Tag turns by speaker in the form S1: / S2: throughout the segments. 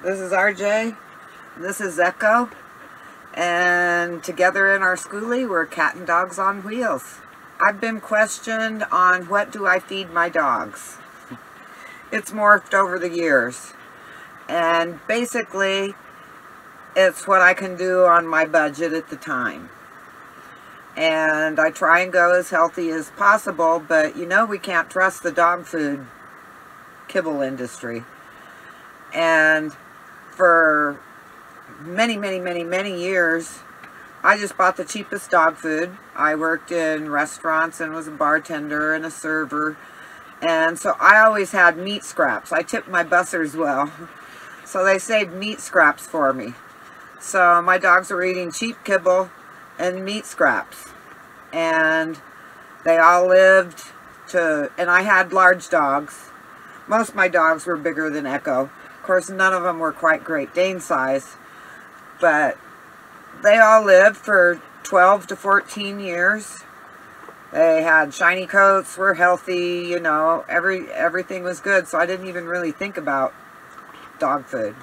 S1: This is RJ. This is Echo. And together in our skoolie, we're cat and dogs on wheels. I've been questioned on what do I feed my dogs. It's morphed over the years. And basically, it's what I can do on my budget at the time. And I try and go as healthy as possible, but you know we can't trust the dog food kibble industry. And for many years, I just bought the cheapest dog food. I worked in restaurants and was a bartender and a server. And so I always had meat scraps. I tipped my bussers well. So they saved meat scraps for me. So my dogs were eating cheap kibble and meat scraps. And they all lived to, and I had large dogs. Most of my dogs were bigger than Echo. Of course, none of them were quite Great Dane size. But they all lived for 12 to 14 years. They had shiny coats, were healthy, you know, everything was good. So I didn't even really think about dog food.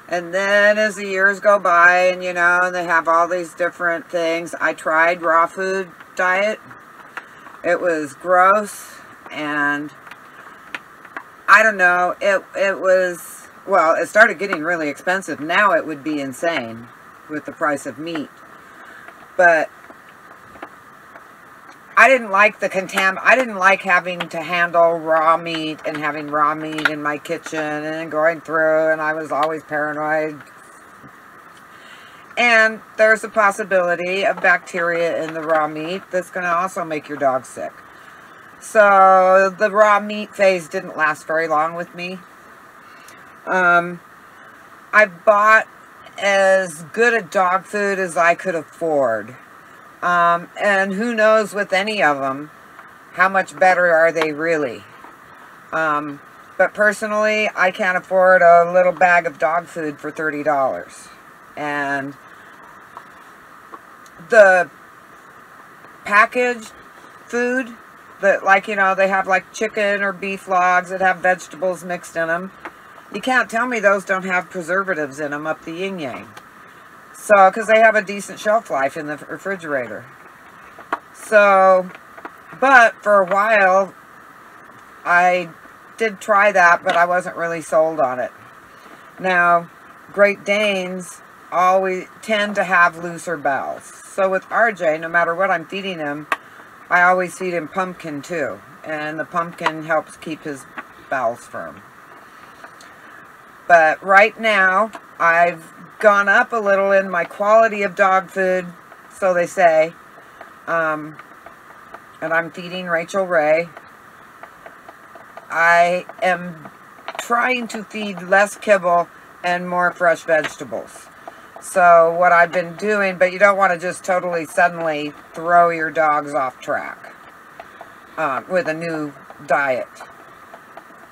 S1: And then as the years go by and, you know, they have all these different things. I tried raw food diet. It was gross and I don't know, it was, well, it started getting really expensive. Now it would be insane with the price of meat. But I didn't like the I didn't like having to handle raw meat and having raw meat in my kitchen and going through, and I was always paranoid. And there's a possibility of bacteria in the raw meat that's going to also make your dog sick. So the raw meat phase didn't last very long with me. I bought as good a dog food as I could afford. And who knows with any of them, how much better are they really? But personally, I can't afford a little bag of dog food for $30. And the packaged food, that, like, you know, they have like chicken or beef logs that have vegetables mixed in them. You can't tell me those don't have preservatives in them up the yin-yang. So, because they have a decent shelf life in the refrigerator. So, but for a while, I did try that, but I wasn't really sold on it. Now, Great Danes always tend to have looser bowels. So with RJ, no matter what I'm feeding him, I always feed him pumpkin too. And the pumpkin helps keep his bowels firm. But right now, I've gone up a little in my quality of dog food, so they say. And I'm feeding Rachel Ray. I am trying to feed less kibble and more fresh vegetables. So what I've been doing, but you don't want to just totally suddenly throw your dogs off track with a new diet.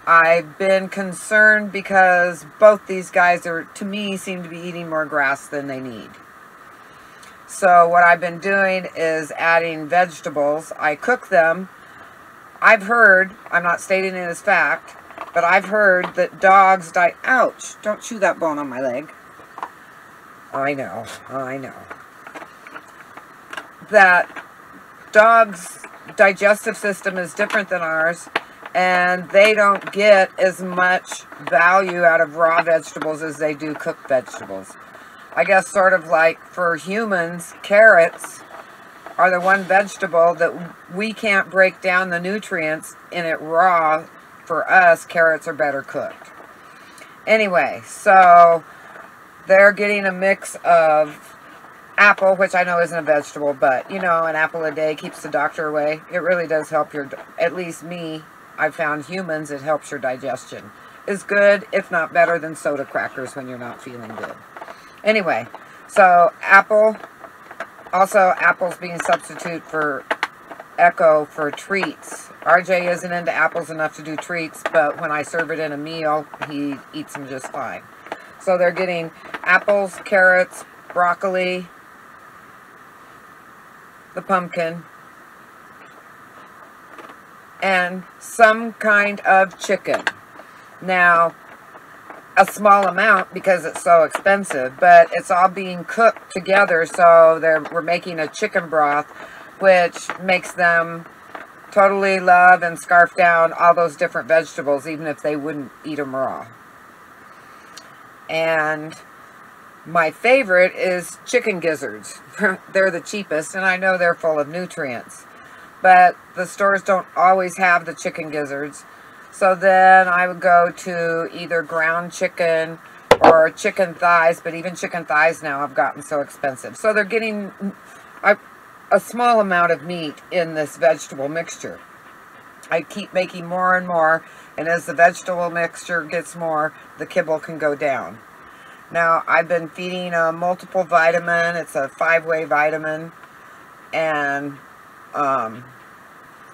S1: I've been concerned because both these guys are, to me, seem to be eating more grass than they need. So what I've been doing is adding vegetables. I cook them. I've heard, I'm not stating it as fact, but I've heard that dogs die. Ouch, don't chew that bone on my leg. I know. That dogs' digestive system is different than ours. And they don't get as much value out of raw vegetables as they do cooked vegetables. I guess sort of like for humans, carrots are the one vegetable that we can't break down the nutrients in it raw. For us, carrots are better cooked. Anyway, so they're getting a mix of apple, which I know isn't a vegetable, but you know, an apple a day keeps the doctor away. It really does help your, at least me, I've found humans, it helps your digestion. Is good, if not better than soda crackers when you're not feeling good. Anyway, so apple, also apples being substitute for Echo for treats. RJ isn't into apples enough to do treats, but when I serve it in a meal, he eats them just fine. So they're getting apples, carrots, broccoli, the pumpkin, and some kind of chicken. Now, a small amount because it's so expensive, but it's all being cooked together. So we're making a chicken broth, which makes them totally love and scarf down all those different vegetables, even if they wouldn't eat them raw. And my favorite is chicken gizzards. They're the cheapest, and I know they're full of nutrients. But the stores don't always have the chicken gizzards. So then I would go to either ground chicken or chicken thighs. But even chicken thighs now have gotten so expensive. So they're getting a small amount of meat in this vegetable mixture. I keep making more and more. And as the vegetable mixture gets more, the kibble can go down. Now, I've been feeding a multiple vitamin. It's a 5-way vitamin. And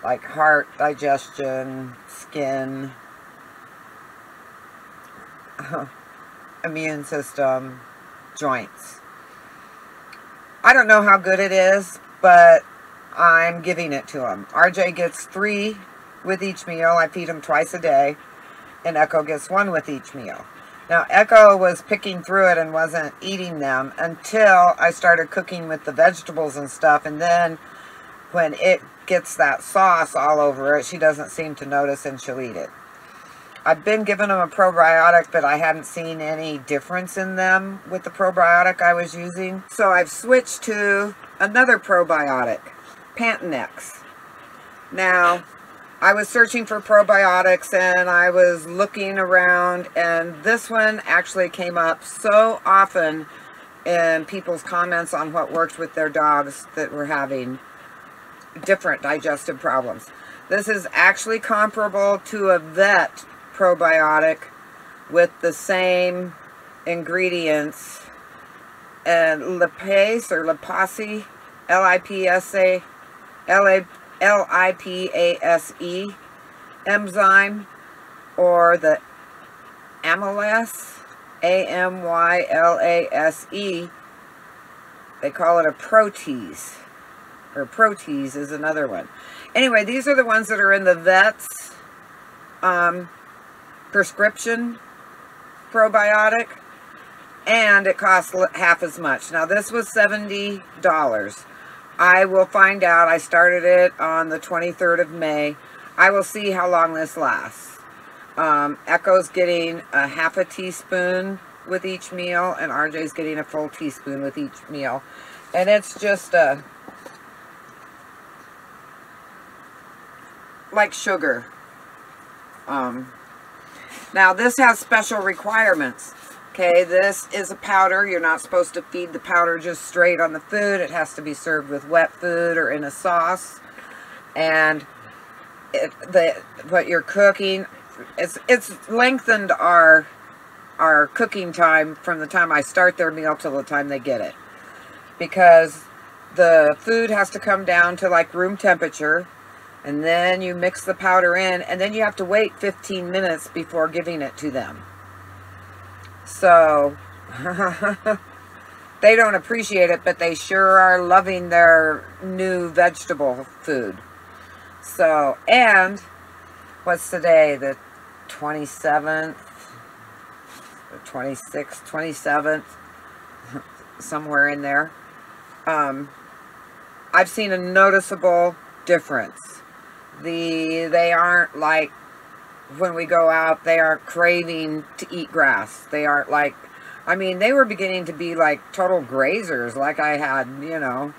S1: like heart, digestion, skin, immune system, joints. I don't know how good it is, but I'm giving it to him. RJ gets 3 with each meal. I feed him twice a day, and Echo gets 1 with each meal. Now, Echo was picking through it and wasn't eating them until I started cooking with the vegetables and stuff, and then when it gets that sauce all over it, she doesn't seem to notice and she'll eat it. I've been giving them a probiotic, but I hadn't seen any difference in them with the probiotic I was using. So I've switched to another probiotic, Pantonex. Now, I was searching for probiotics and I was looking around, and this one actually came up so often in people's comments on what worked with their dogs that were having different digestive problems. This is actually comparable to a vet probiotic with the same ingredients, and lipase or lipase, Lipase enzyme, or the amylase, AMYLASE. They call it a protease. Or protease is another one. Anyway, these are the ones that are in the vet's prescription probiotic, and it costs half as much. Now, this was $70. I will find out. I started it on the 23rd of May. I will see how long this lasts. Echo's getting a half a teaspoon with each meal, and RJ's getting a full teaspoon with each meal. And it's just like sugar. Now, this has special requirements. Okay, this is a powder. You're not supposed to feed the powder just straight on the food. It has to be served with wet food or in a sauce. And what you're cooking, it's lengthened our cooking time from the time I start their meal till the time they get it. Because the food has to come down to like room temperature, and then you mix the powder in, and then you have to wait 15 minutes before giving it to them. So, they don't appreciate it, but they sure are loving their new vegetable food. So, and, what's today? The 27th? The 26th? 27th? Somewhere in there. I've seen a noticeable difference. They aren't like, when we go out, they aren't craving to eat grass. They aren't like, I mean, they were beginning to be like total grazers, like I had, you know,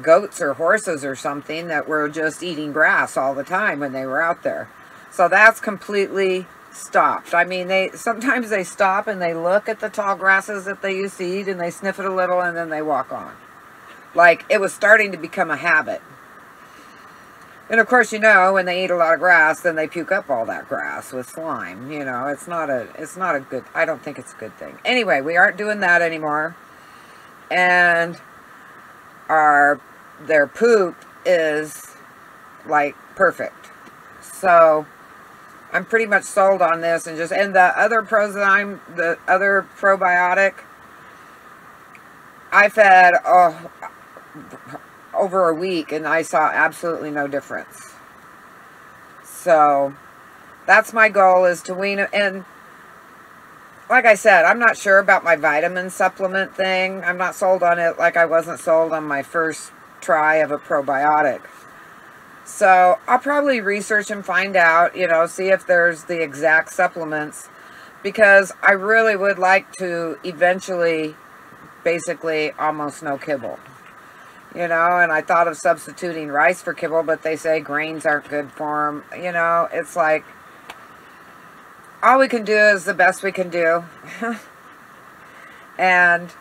S1: goats or horses or something that were just eating grass all the time when they were out there. So that's completely stopped. I mean, sometimes they stop and they look at the tall grasses that they used to eat, and they sniff it a little, and then they walk on. Like, it was starting to become a habit. And of course, you know, when they eat a lot of grass, then they puke up all that grass with slime. You know, it's not a good, I don't think it's a good thing. Anyway, we aren't doing that anymore. And their poop is like perfect. So I'm pretty much sold on this, and the other the other probiotic, I fed over a week, and I saw absolutely no difference. So that's my goal, is to wean it. And like I said, I'm not sure about my vitamin supplement thing. I'm not sold on it like I wasn't sold on my first try of a probiotic. So I'll probably research and find out, you know, see if there's the exact supplements, because I really would like to eventually basically almost no kibble. You know, and I thought of substituting rice for kibble, but they say grains aren't good for them. You know, it's like, all we can do is the best we can do. And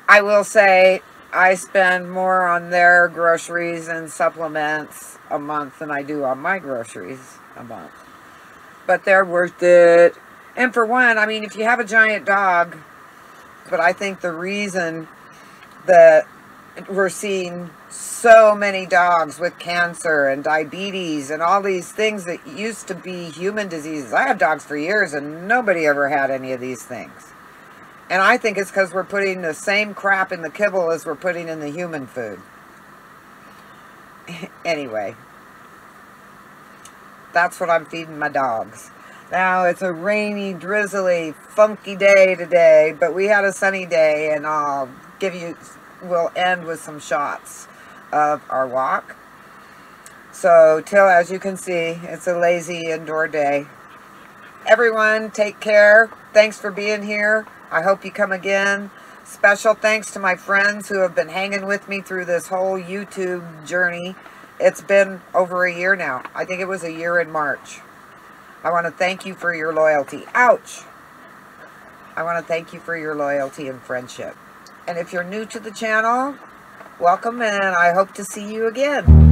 S1: I will say, I spend more on their groceries and supplements a month than I do on my groceries a month. But they're worth it. And for one, I mean, if you have a giant dog, but I think the reason that we're seeing so many dogs with cancer and diabetes and all these things that used to be human diseases. I had dogs for years and nobody ever had any of these things. And I think it's because we're putting the same crap in the kibble as we're putting in the human food. Anyway, that's what I'm feeding my dogs. Now, it's a rainy, drizzly, funky day today, but we had a sunny day, and we'll end with some shots of our walk. So, as you can see, it's a lazy indoor day. Everyone, take care. Thanks for being here. I hope you come again. Special thanks to my friends who have been hanging with me through this whole YouTube journey. It's been over a year now. I think it was a year in March. I want to thank you for your loyalty. Ouch! I want to thank you for your loyalty and friendship. And if you're new to the channel, welcome, and I hope to see you again.